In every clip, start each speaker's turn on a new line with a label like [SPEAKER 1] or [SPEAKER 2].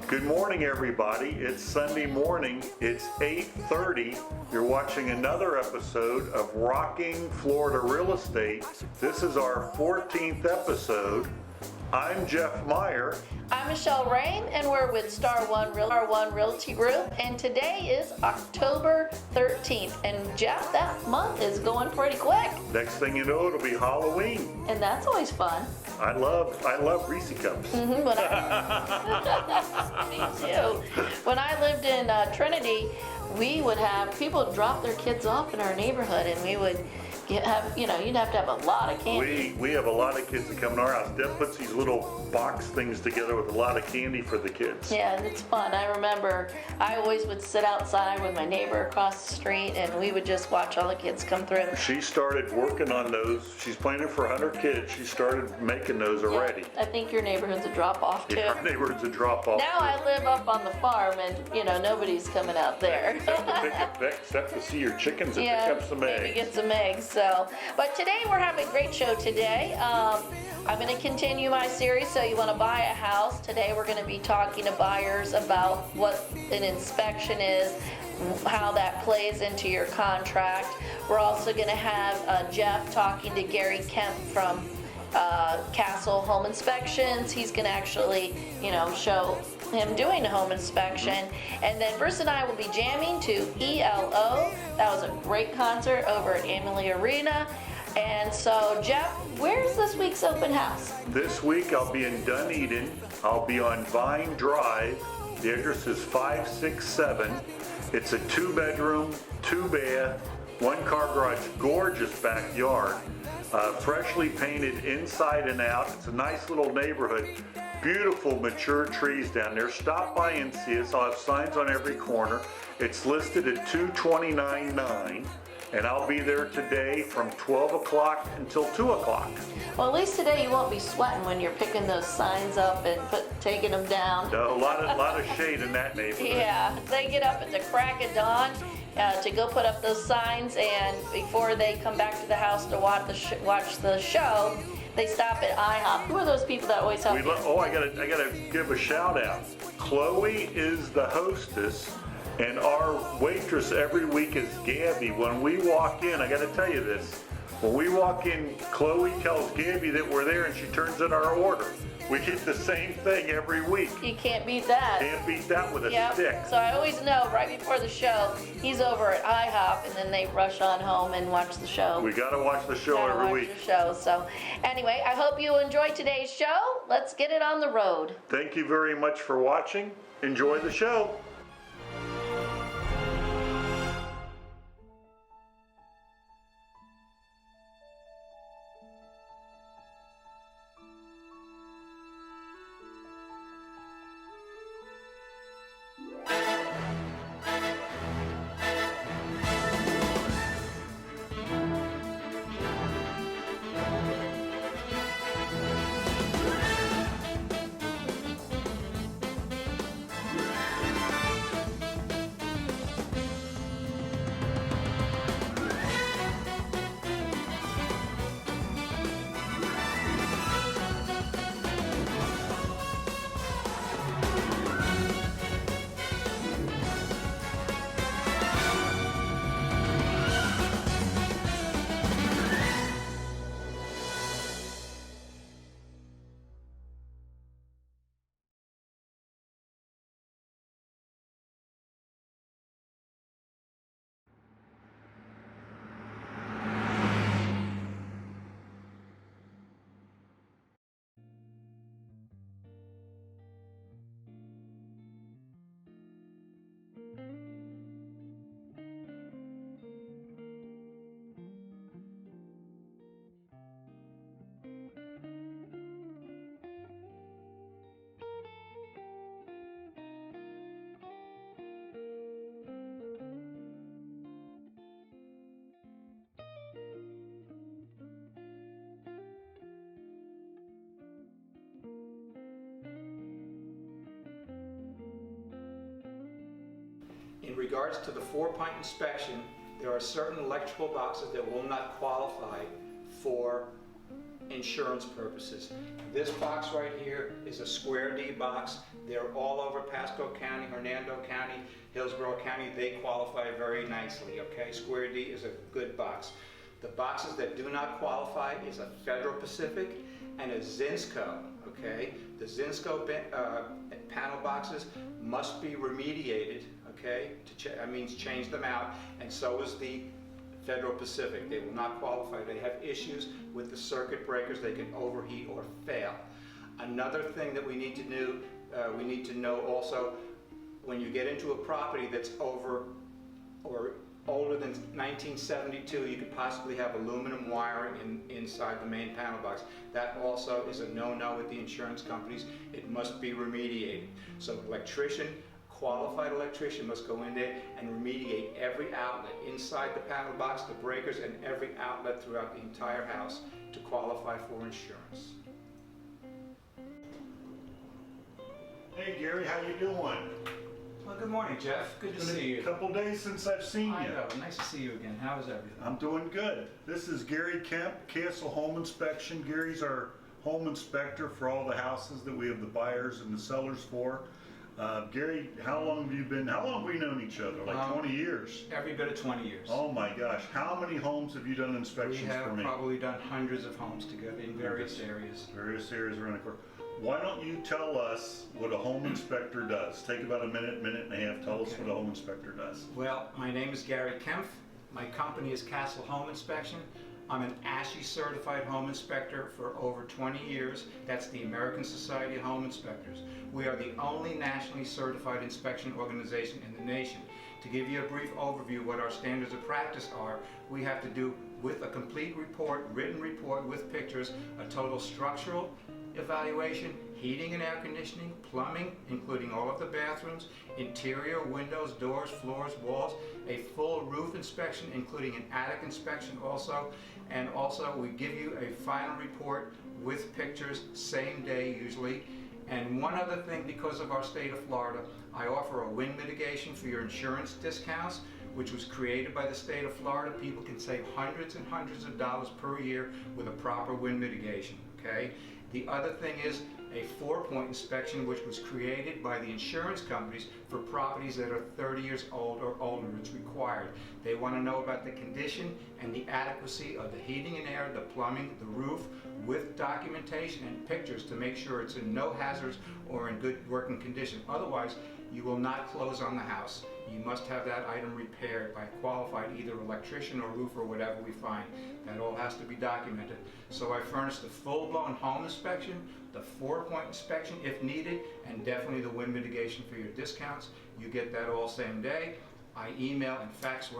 [SPEAKER 1] Good morning, everybody. It's Sunday morning. It's 8:30. You're watching another episode of Rocking Florida Real Estate. This is our 14th episode. I'm Jeff Meyer.
[SPEAKER 2] I'm Michele Rain, and we're with Star One Realty Group, and today is October 13th. And Jeff, that month is going pretty quick.
[SPEAKER 1] Next thing you know, it'll be Halloween.
[SPEAKER 2] And that's always fun.
[SPEAKER 1] I love Reese cups.
[SPEAKER 2] Me too. When I lived in Trinity, we would have people drop their kids off in our neighborhood, and we would you'd have to have a lot of candy.
[SPEAKER 1] We have a lot of kids that come to our house. Deb puts these little box things together with a lot of candy for the kids.
[SPEAKER 2] Yeah, and it's fun. I remember I always would sit outside with my neighbor across the street, and we would just watch all the kids come through.
[SPEAKER 1] She started working on those. She's planning for 100 kids. She started making those already.
[SPEAKER 2] Yeah, I think your neighborhood's a drop-off too.
[SPEAKER 1] Yeah, our neighborhood's a drop-off.
[SPEAKER 2] Now I live up on the farm, and nobody's coming out there.
[SPEAKER 1] Except to see your chickens and pick up some eggs.
[SPEAKER 2] Maybe get some eggs. But today we're having a great show today. I'm going to continue my series, So You Want to Buy a House. Today we're going to be talking to buyers about what an inspection is, how that plays into your contract. We're also going to have Jeff talking to Gary Kemp from Castle Home Inspections. He's going to actually, show him doing a home inspection. And then Bruce and I will be jamming to ELO. That was a great concert over at Amalie Arena. And so, Jeff, where's this week's open house?
[SPEAKER 1] This week I'll be in Dunedin. I'll be on Vine Drive. The address is 567. It's a 2-bedroom, 2-bath, 1-car garage, gorgeous backyard. Freshly painted inside and out. It's a nice little neighborhood. Beautiful mature trees down there. Stop by and see us. I'll have signs on every corner. It's listed at $229,900, and I'll be there today from 12 o'clock until 2 o'clock.
[SPEAKER 2] Well, at least today you won't be sweating when you're picking those signs up and taking them down.
[SPEAKER 1] No, a lot of shade in that neighborhood.
[SPEAKER 2] Yeah, they get up at the crack of dawn to go put up those signs, and before they come back to the house to watch the show, they stop at IHOP. Who are those people that always help you?
[SPEAKER 1] I gotta give a shout out. Chloe is the hostess, and our waitress every week is Gabby. When we walk in, I gotta tell you this. When we walk in, Chloe tells Gabby that we're there, and she turns in our order. We get the same thing every week.
[SPEAKER 2] You can't beat that.
[SPEAKER 1] Can't beat that with a stick.
[SPEAKER 2] So I always know right before the show, he's over at IHOP, and then they rush on home and watch the show.
[SPEAKER 1] We gotta watch the show every week.
[SPEAKER 2] The show. So anyway, I hope you enjoyed today's show. Let's get it on the road.
[SPEAKER 1] Thank you very much for watching. Enjoy the show.
[SPEAKER 3] In regards to the 4-point inspection, there are certain electrical boxes that will not qualify for insurance purposes. This box right here is a Square D box. They're all over Pasco County, Hernando County, Hillsborough County. They qualify very nicely, okay? Square D is a good box. The boxes that do not qualify is a Federal Pacific and a Zinsco, okay? The Zinsco panel boxes must be remediated, okay? That means change them out, and so is the Federal Pacific. They will not qualify. They have issues with the circuit breakers. They can overheat or fail. Another thing that we need to know also, when you get into a property that's over or older than 1972, you could possibly have aluminum wiring inside the main panel box. That also is a no-no with the insurance companies. It must be remediated. So qualified electrician must go in there and remediate every outlet inside the panel box, the breakers, and every outlet throughout the entire house to qualify for insurance.
[SPEAKER 1] Hey Gary, how you doing?
[SPEAKER 3] Well, good morning, Jeff. Good to see you.
[SPEAKER 1] A couple days since I've seen you.
[SPEAKER 3] I know. Nice to see you again. How is everything?
[SPEAKER 1] I'm doing good. This is Gary Kemp, Castle Home Inspection. Gary's our home inspector for all the houses that we have the buyers and the sellers for. Gary, how long have we known each other? Like 20 years?
[SPEAKER 3] Every bit of 20 years.
[SPEAKER 1] Oh my gosh. How many homes have you done inspections for me?
[SPEAKER 3] We have probably done hundreds of homes together in various areas.
[SPEAKER 1] Various areas around the court. Why don't you tell us what a home inspector does? Take about a minute and a half. Tell us what a home inspector does.
[SPEAKER 3] Well, my name is Gary Kempf. My company is Castle Home Inspection. I'm an ASIS certified home inspector for over 20 years. That's the American Society of Home Inspectors. We are the only nationally certified inspection organization in the nation. To give you a brief overview of what our standards of practice are, we have to do with a complete report, written report with pictures, a total structural evaluation, heating and air conditioning, plumbing, including all of the bathrooms, interior, windows, doors, floors, walls, a full roof inspection, including an attic inspection also, and also we give you a final report with pictures, same day usually. And one other thing, because of our state of Florida, I offer a wind mitigation for your insurance discounts, which was created by the state of Florida. People can save hundreds and hundreds of dollars per year with a proper wind mitigation, okay? The other thing is a 4-point inspection, which was created by the insurance companies for properties that are 30 years old or older. It's required. They want to know about the condition and the adequacy of the heating and air, the plumbing, the roof, with documentation and pictures to make sure it's in no hazards or in good working condition. Otherwise, you will not close on the house. You must have that item repaired by a qualified either electrician or roofer or whatever we find. That all has to be documented. So I furnish the full-blown home inspection, the 4-point inspection if needed, and definitely the wind mitigation for your discounts. You get that all same day. I email and fax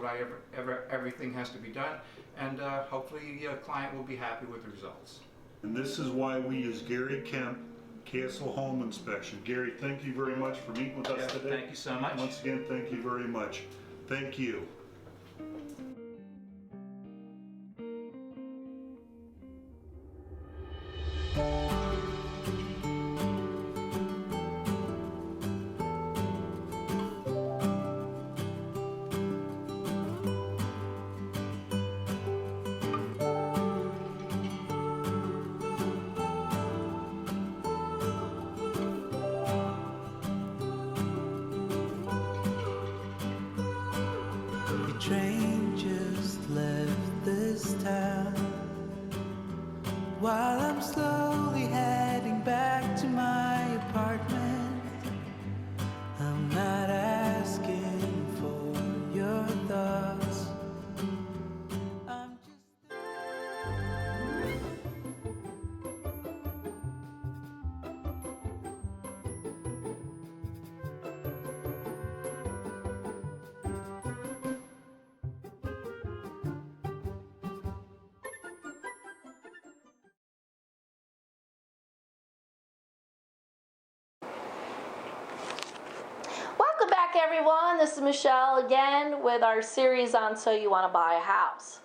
[SPEAKER 3] everything has to be done, and hopefully your client will be happy with the results.
[SPEAKER 1] And this is why we use Gary Kemp, Castle Home Inspection. Gary, thank you very much for meeting with us today.
[SPEAKER 3] Thank you so much.
[SPEAKER 1] Once again, thank you very much. Thank you.
[SPEAKER 4] Train just left this town while I'm slowly heading back to my apartment. I'm not asking for your thoughts. I'm just
[SPEAKER 2] Welcome back, everyone. This is Michelle again with our series on So You Want to Buy a House.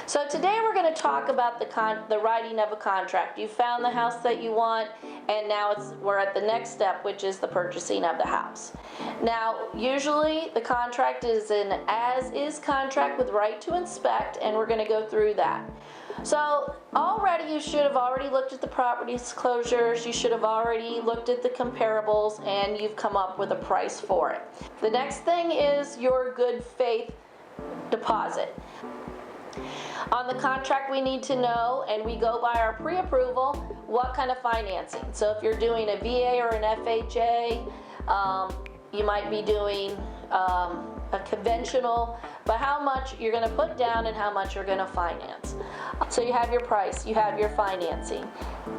[SPEAKER 2] So today we're going to talk about the writing of a contract. You found the house that you want, and now we're at the next step, which is the purchasing of the house. Now, usually the contract is an as-is contract with right to inspect, and we're going to go through that. So already you should have already looked at the property disclosures, you should have already looked at the comparables, and you've come up with a price for it. The next thing is your good faith deposit. On the contract we need to know, and we go by our pre-approval, what kind of financing. So if you're doing a VA or an FHA, you might be doing a conventional, but how much you're going to put down and how much you're going to finance. So you have your price, you have your financing.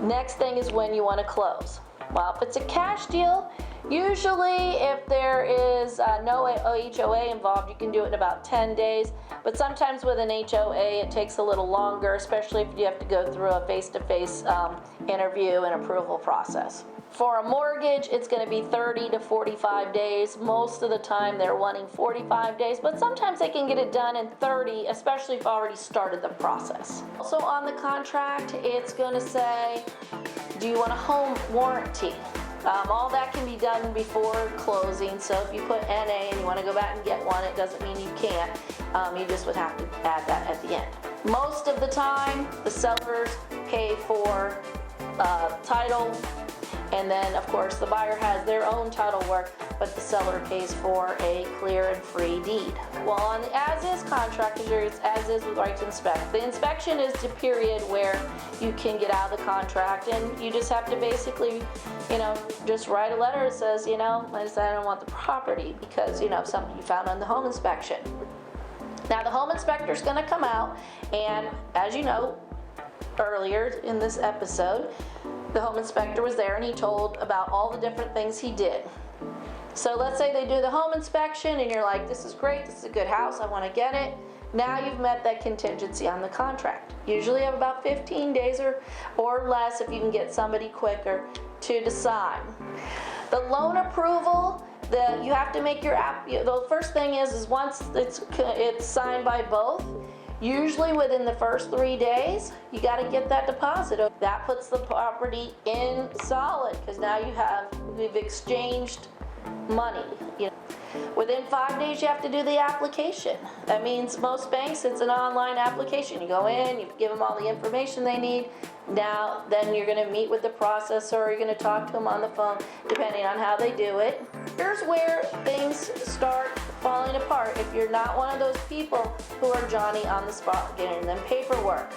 [SPEAKER 2] Next thing is when you want to close. Well, if it's a cash deal, usually if there is no HOA involved, you can do it in about 10 days. But sometimes with an HOA, it takes a little longer, especially if you have to go through a face-to-face interview and approval process. For a mortgage, it's going to be 30 to 45 days. Most of the time, they're wanting 45 days, but sometimes they can get it done in 30, especially if you've already started the process. Also on the contract, it's going to say, do you want a home warranty? All that can be done before closing, so if you put NA and you want to go back and get one, it doesn't mean you can't. You just would have to add that at the end. Most of the time, the sellers pay for title, and then of course the buyer has their own title work, but the seller pays for a clear and free deed. Well, on the as-is contract, it's as-is with right to inspect. The inspection is the period where you can get out of the contract, and you just have to basically, just write a letter that says, I decided I don't want the property because, something you found on the home inspection. Now the home inspector is going to come out, and as you know, earlier in this episode, the home inspector was there and he told about all the different things he did. So let's say they do the home inspection and you're like, this is great, this is a good house, I want to get it. Now you've met that contingency on the contract. Usually you have about 15 days or less if you can get somebody quicker to decide. The loan approval, you have to make your app. The first thing is once it's signed by both, usually within the first 3 days, you got to get that deposit. That puts the property in solid because now we've exchanged money. Within 5 days, you have to do the application. That means most banks, it's an online application. You go in, you give them all the information they need. Now, then you're going to meet with the processor, or you're going to talk to them on the phone, depending on how they do it. Here's where things start falling apart if you're not one of those people who are Johnny on the spot getting them paperwork.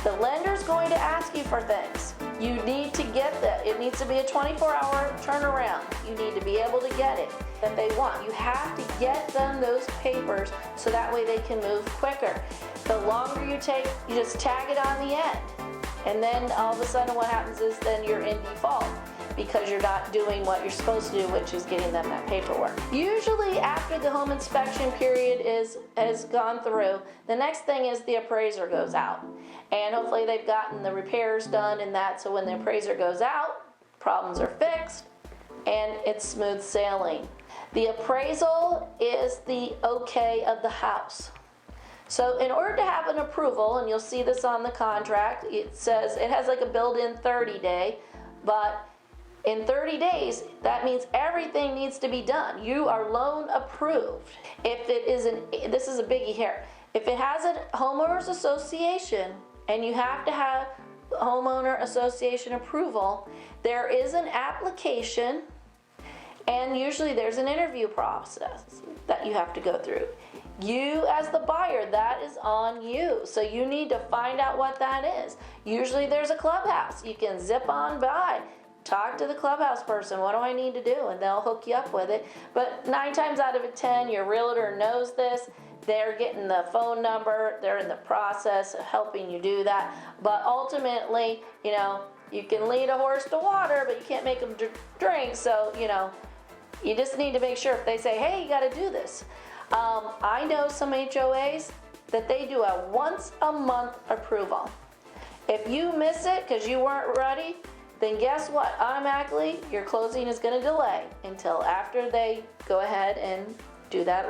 [SPEAKER 2] The lender's going to ask you for things. You need to get that. It needs to be a 24-hour turnaround. You need to be able to get it that they want. You have to get them those papers so that way they can move quicker. The longer you take, you just tag it on the end. And then all of a sudden what happens is then you're in default because you're not doing what you're supposed to do, which is getting them that paperwork. Usually after the home inspection period has gone through, the next thing is the appraiser goes out. And hopefully they've gotten the repairs done and that, so when the appraiser goes out, problems are fixed and it's smooth sailing. The appraisal is the okay of the house. So in order to have an approval, and you'll see this on the contract, it says it has like a built-in 30-day, but in 30 days, that means everything needs to be done. You are loan approved. If it isn't, this is a biggie here. If it has a homeowners association and you have to have homeowner association approval, there is an application and usually there's an interview process that you have to go through. You as the buyer, that is on you. So you need to find out what that is. Usually there's a clubhouse. You can zip on by, talk to the clubhouse person. What do I need to do? And they'll hook you up with it. But 9 times out of 10, your realtor knows this. They're getting the phone number. They're in the process of helping you do that. But ultimately, you can lead a horse to water, but you can't make them drink. So, you just need to make sure if they say, hey, you got to do this. I know some HOAs that they do a once a month approval. If you miss it because you weren't ready, then guess what? Automatically, your closing is going to delay until after they go ahead and do that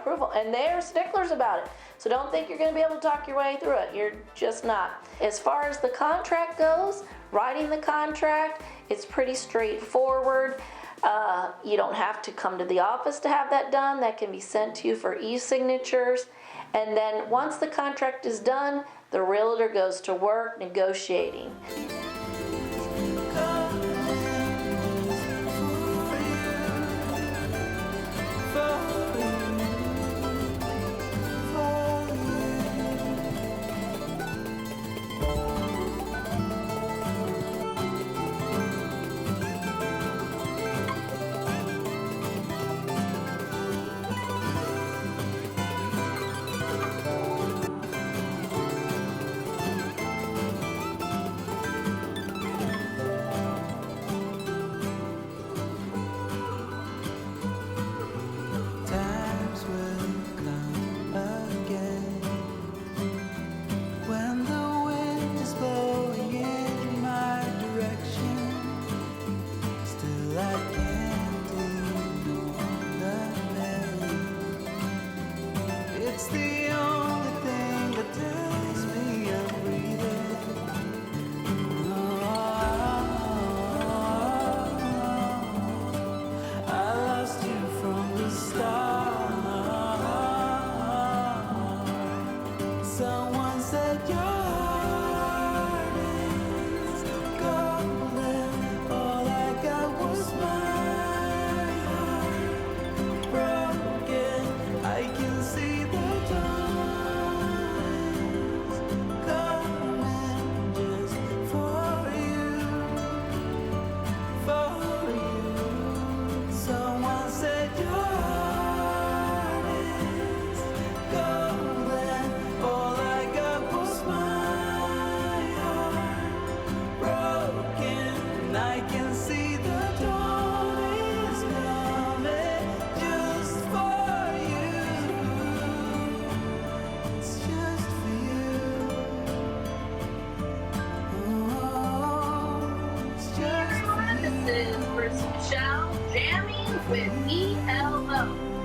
[SPEAKER 2] approval. And they're sticklers about it. So don't think you're going to be able to talk your way through it. You're just not. As far as the contract goes, writing the contract, it's pretty straightforward. You don't have to come to the office to have that done. That can be sent to you for e-signatures. And then once the contract is done, the realtor goes to work negotiating.
[SPEAKER 4] Times will come again when the wind is blowing in my direction. Still I can't ignore the pain. It's the only thing that tells me I'm breathing. I lost you from the start. Someone said your heart is golden. All I got was my heart broken. I can see the times coming just for you, for you. Someone said your heart is golden. All I got was my heart broken. And I can see the dawn is coming just for you. It's just for you. Oh, it's just for you.
[SPEAKER 2] This is Bruce and Michele jamming with ELO.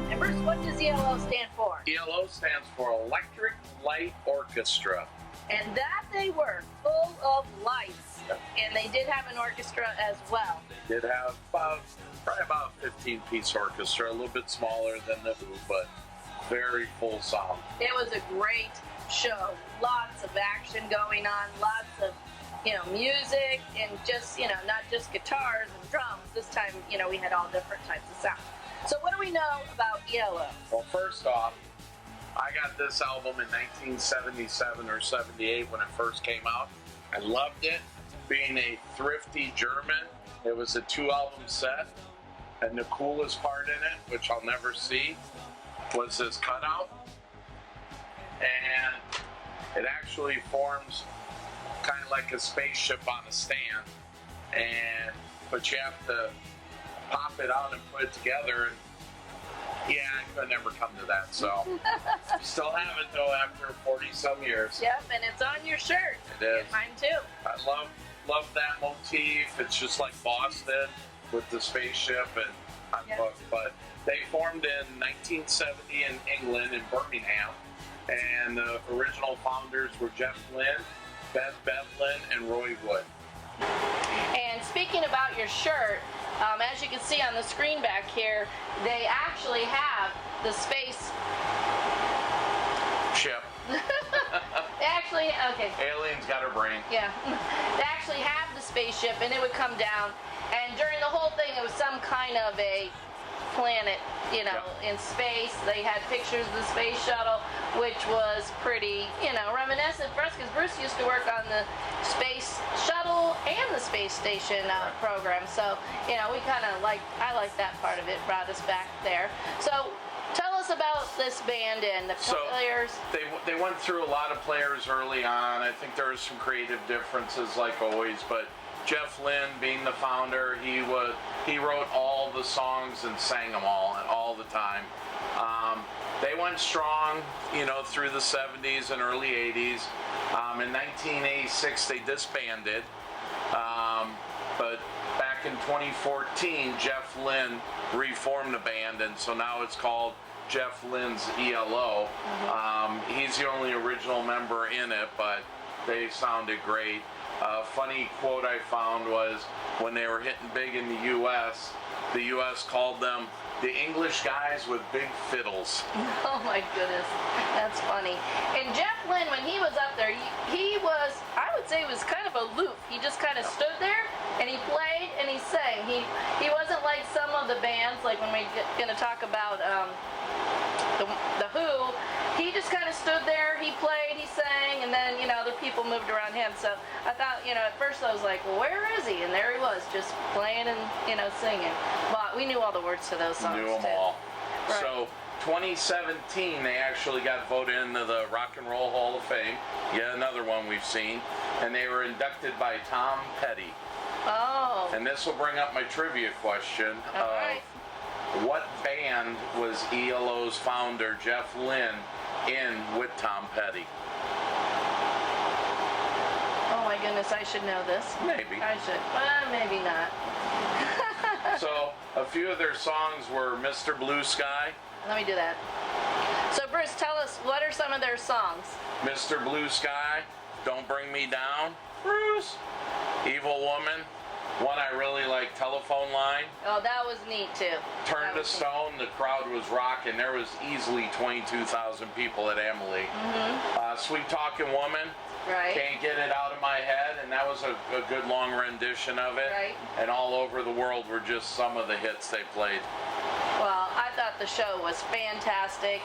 [SPEAKER 2] And Bruce, what does ELO stand for?
[SPEAKER 5] ELO stands for Electric Light Orchestra.
[SPEAKER 2] And that they were, full of lights. And they did have an orchestra as well.
[SPEAKER 5] Did have probably about 15-piece orchestra, a little bit smaller than the Who, but very full sound.
[SPEAKER 2] It was a great show. Lots of action going on, lots of, music, and just, not just guitars and drums. This time, we had all different types of sound. So what do we know about ELO?
[SPEAKER 5] Well, first off, I got this album in 1977 or 78 when it first came out. I loved it. Being a thrifty German, it was a 2-album set, and the coolest part in it, which I'll never see, was this cutout. And it actually forms kind of like a spaceship on a stand, but you have to pop it out and put it together, and yeah, I could never come to that, so still have it though after 40-some years.
[SPEAKER 2] Yep, and it's on your shirt.
[SPEAKER 5] It is.
[SPEAKER 2] And mine too.
[SPEAKER 5] I love that motif. It's just like Boston with the spaceship, and I'm hooked. But they formed in 1970 in England, in Birmingham, and the original founders were Jeff Lynne, Beth Bethlen, and Roy Wood.
[SPEAKER 2] And speaking about your shirt, as you can see on the screen back here, they actually have the space
[SPEAKER 5] Ship.
[SPEAKER 2] They actually, okay.
[SPEAKER 5] Alien's got her brain.
[SPEAKER 2] Yeah. They actually have the spaceship, and it would come down, and during the whole thing, it was some kind of a planet, in space. They had pictures of the space shuttle, which was pretty, reminiscent for us, because Bruce used to work on the space shuttle and the space station program. So, we kind of I like that part of it, brought us back there. So, tell us about this band and the players.
[SPEAKER 5] They went through a lot of players early on. I think there was some creative differences, like always, but Jeff Lynne, being the founder, he wrote all the songs and sang them all the time. They went strong, through the 70s and early 80s. In 1986, they disbanded. But back in 2014, Jeff Lynne reformed the band, and so now it's called Jeff Lynne's ELO. He's the only original member in it, but they sounded great. A funny quote I found was when they were hitting big in the U.S., the U.S. called them the English guys with big fiddles.
[SPEAKER 2] Oh my goodness, that's funny. And Jeff Lynne, when he was up there, he was, I would say, was kind of aloof. He just kind of stood there and he played and he sang. He wasn't like some of the bands, like when we're going to talk about the Who. He just kind of stood there, he played, he sang, and then, other people moved around him. So I thought, at first I was like, well, where is he? And there he was, just playing and, singing. But we knew all the words to those songs,
[SPEAKER 5] Knew them
[SPEAKER 2] too.
[SPEAKER 5] all.
[SPEAKER 2] Right.
[SPEAKER 5] So 2017, they actually got voted into the Rock and Roll Hall of Fame. Yet another one we've seen. And they were inducted by Tom Petty.
[SPEAKER 2] Oh.
[SPEAKER 5] And this will bring up my trivia question
[SPEAKER 2] All
[SPEAKER 5] of
[SPEAKER 2] right.
[SPEAKER 5] what band was ELO's founder, Jeff Lynne, in with Tom Petty?
[SPEAKER 2] Oh my goodness, I should know this.
[SPEAKER 5] Maybe.
[SPEAKER 2] I should. Maybe not.
[SPEAKER 5] So a few of their songs were Mr. Blue Sky,
[SPEAKER 2] Let me do that. So Bruce, tell us, what are some of their songs?
[SPEAKER 5] Mr. Blue Sky, Don't Bring Me Down, Bruce, Evil Woman, one I really like, Telephone Line,
[SPEAKER 2] Oh, that was neat too.
[SPEAKER 5] Turn
[SPEAKER 2] That
[SPEAKER 5] to
[SPEAKER 2] was neat.
[SPEAKER 5] Stone, the crowd was rocking. There was easily 22,000 people at Emily. Sweet Talking Woman,
[SPEAKER 2] Right.
[SPEAKER 5] Can't Get It Out of My Head, and that was a good long rendition of it.
[SPEAKER 2] Right.
[SPEAKER 5] And All Over the World were just some of the hits they played.
[SPEAKER 2] Well, I thought the show was fantastic.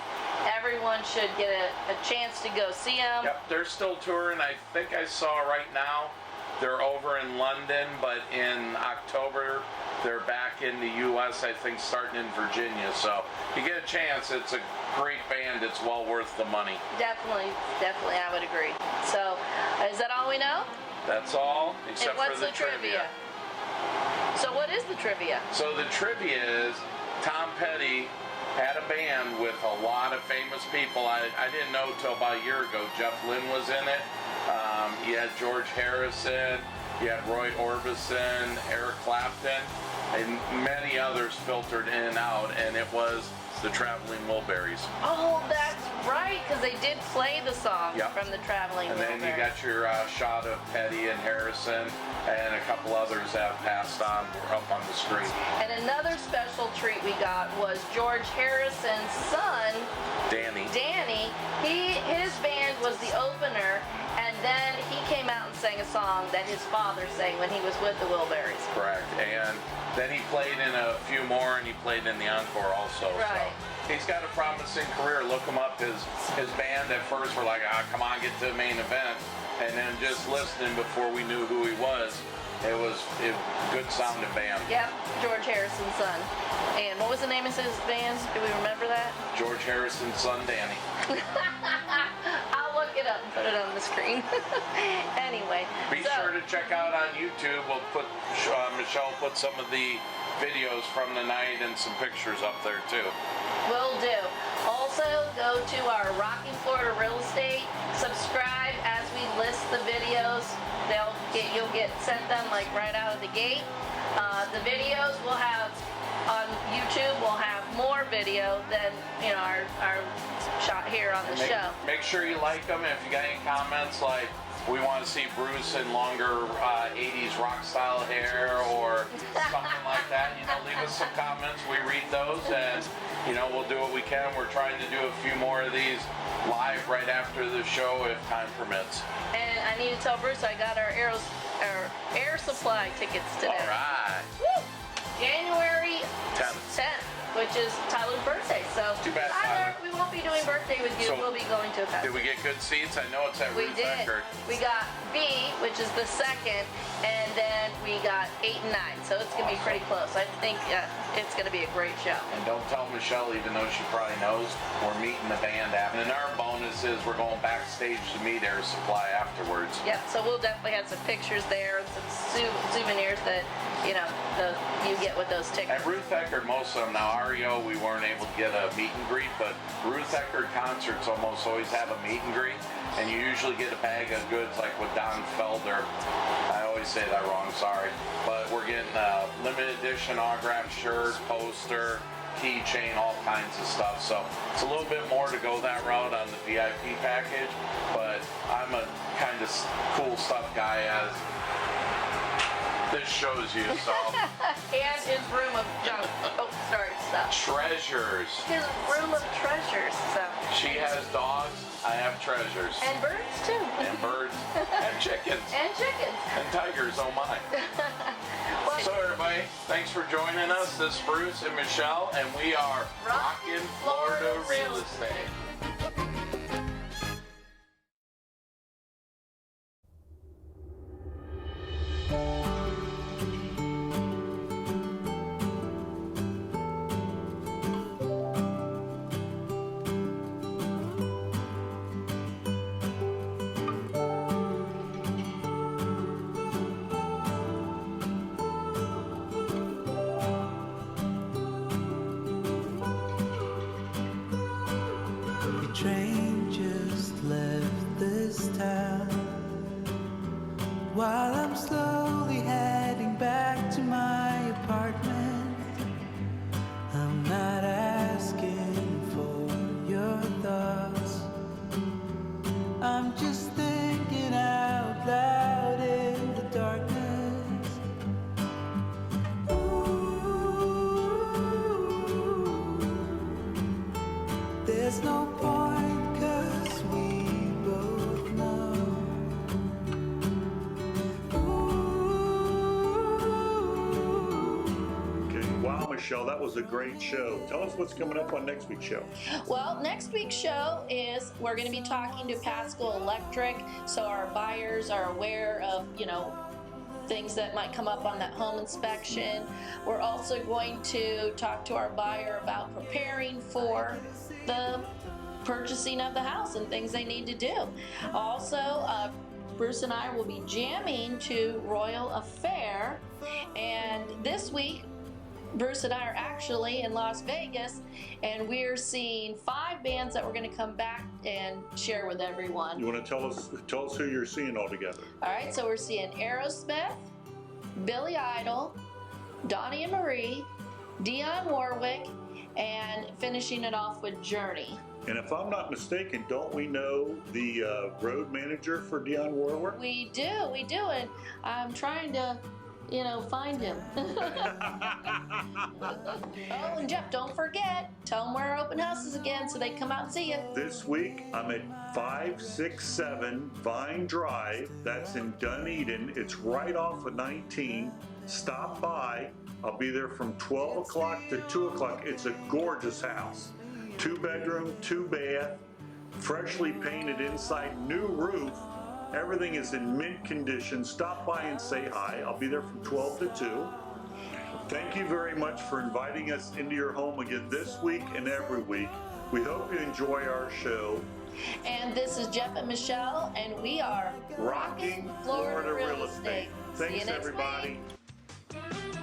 [SPEAKER 2] Everyone should get a chance to go see them.
[SPEAKER 5] Yep, they're still touring. I think I saw right now they're over in London, but in October they're back in the U.S., I think, starting in Virginia. So if you get a chance, it's a great band. It's well worth the money.
[SPEAKER 2] Definitely, I would agree. So, is that all we know?
[SPEAKER 5] That's all,
[SPEAKER 2] And
[SPEAKER 5] except
[SPEAKER 2] what's
[SPEAKER 5] for the trivia.
[SPEAKER 2] So what is the trivia?
[SPEAKER 5] So the trivia is Tom Petty had a band with a lot of famous people. I didn't know till about a year ago Jeff Lynne was in it. You had George Harrison, you had Roy Orbison, Eric Clapton, and many others filtered in and out, and it was the Traveling Wilburys.
[SPEAKER 2] Oh, that's right, because they did play the song
[SPEAKER 5] Yep.
[SPEAKER 2] from the Traveling
[SPEAKER 5] And then you
[SPEAKER 2] Wilburys.
[SPEAKER 5] got your shot of Petty and Harrison, and a couple others that passed on were up on the screen.
[SPEAKER 2] And another special treat we got was George Harrison's son,
[SPEAKER 5] Danny.
[SPEAKER 2] His band was the opener, and then he came out and sang a song that his father sang when he was with the Wilburys.
[SPEAKER 5] Correct. And then he played in a few more, and he played in the encore also.
[SPEAKER 2] Right.
[SPEAKER 5] So he's got a promising career. Look him up. His band at first were like, come on, get to the main event. And then just listening before we knew who he was, it was a good sounding band.
[SPEAKER 2] Yep, George Harrison's son. And what was the name of his band? Do we remember that?
[SPEAKER 5] George Harrison's son, Danny.
[SPEAKER 2] I'll look it up and put it on the screen. Anyway.
[SPEAKER 5] Be sure to check out on YouTube. We'll put Michelle put some of the videos from the night and some pictures up there too.
[SPEAKER 2] Will do. Also, go to our Rocking Florida Real Estate. Subscribe as we list the videos. You'll get sent them like right out of the gate. The videos we'll have on YouTube. We'll have more video than our shot here on the show.
[SPEAKER 5] Make sure you like them. If you got any comments like we want to see Bruce in longer 80s rock style hair or something like that, leave us some comments. We read those, and we'll do what we can. We're trying to do a few more of these live right after the show if time permits.
[SPEAKER 2] And I need to tell Bruce I got our air supply tickets today.
[SPEAKER 5] All right.
[SPEAKER 2] Woo! January
[SPEAKER 5] 10th.
[SPEAKER 2] 10th, which is Tyler's birthday. So
[SPEAKER 5] Too bad,
[SPEAKER 2] Tyler,
[SPEAKER 5] Tyler.
[SPEAKER 2] we won't be doing birthday with you.
[SPEAKER 5] So,
[SPEAKER 2] we'll be going to a festival.
[SPEAKER 5] Did we get good seats? I know it's at
[SPEAKER 2] We
[SPEAKER 5] Ruth
[SPEAKER 2] did.
[SPEAKER 5] Eckerd.
[SPEAKER 2] We got B, which is the second, and then we got 8 and 9. So it's going to be pretty close. I think it's going to be a great show.
[SPEAKER 5] And don't tell Michelle, even though she probably knows, we're meeting the band after. And our bonus is we're going backstage to meet Air Supply afterwards.
[SPEAKER 2] Yep, so we'll definitely have some pictures there and some souvenirs that, you get with those tickets.
[SPEAKER 5] At Ruth Eckerd, most of them, now REO, we weren't able to get a meet and greet, but Ruth Eckerd concerts almost always have a meet and greet, and you usually get a bag of goods like with Don Felder. I always say that wrong, sorry. But we're getting a limited edition autographed shirt, poster, keychain, all kinds of stuff. So it's a little bit more to go that route on the VIP package, but I'm a kind of cool stuff guy, as this shows you. So
[SPEAKER 2] And his room of junk. Oh, sorry, stop.
[SPEAKER 5] treasures.
[SPEAKER 2] His room of treasures. So.
[SPEAKER 5] She has dogs, I have treasures.
[SPEAKER 2] And birds too.
[SPEAKER 5] And birds, and chickens,
[SPEAKER 2] And chickens.
[SPEAKER 5] and tigers, oh my.
[SPEAKER 2] Well,
[SPEAKER 5] So everybody, thanks for joining us. This is Bruce and Michelle, and we are Rockin' Florida Real Estate.
[SPEAKER 4] The train just left this town while I'm slowly heading back to my apartment. I'm not asking for your thoughts, I'm just thinking out loud in the darkness. There's no point, 'cause we both know.
[SPEAKER 1] Okay, wow, Michelle, that was a great show. Tell us what's coming up on next week's show.
[SPEAKER 2] well, next week's show is we're going to be talking to PASCO Electric, so our buyers are aware of, things that might come up on that home inspection. We're also going to talk to our buyer about preparing for the purchasing of the house and things they need to do. Also, Bruce and I will be jamming to Royal Affair, and this week Bruce and I are actually in Las Vegas, and we're seeing 5 bands that we're going to come back and share with everyone.
[SPEAKER 1] You want to tell us who you're seeing all together?
[SPEAKER 2] All right, so we're seeing Aerosmith, Billy Idol, Donnie and Marie, Dionne Warwick, and finishing it off with Journey.
[SPEAKER 1] And if I'm not mistaken, don't we know the road manager for Dionne Warwick?
[SPEAKER 2] We do, and I'm trying to, find him. Oh, and Jeff, don't forget, tell them where our open house is again so they come out and see you.
[SPEAKER 1] This week, I'm at 567 Vine Drive. That's in Dunedin. It's right off of 19. Stop by. I'll be there from 12 o'clock to 2 o'clock. It's a gorgeous house. 2-bedroom, 2-bath, freshly painted inside, new roof. Everything is in mint condition. Stop by and say hi. I'll be there from 12 to 2. Thank you very much for inviting us into your home again this week and every week. We hope you enjoy our show.
[SPEAKER 2] And this is Jeff and Michele, and we are
[SPEAKER 1] Rocking Florida Real Estate.
[SPEAKER 2] See you
[SPEAKER 1] Thanks,
[SPEAKER 2] next
[SPEAKER 1] everybody.
[SPEAKER 2] week.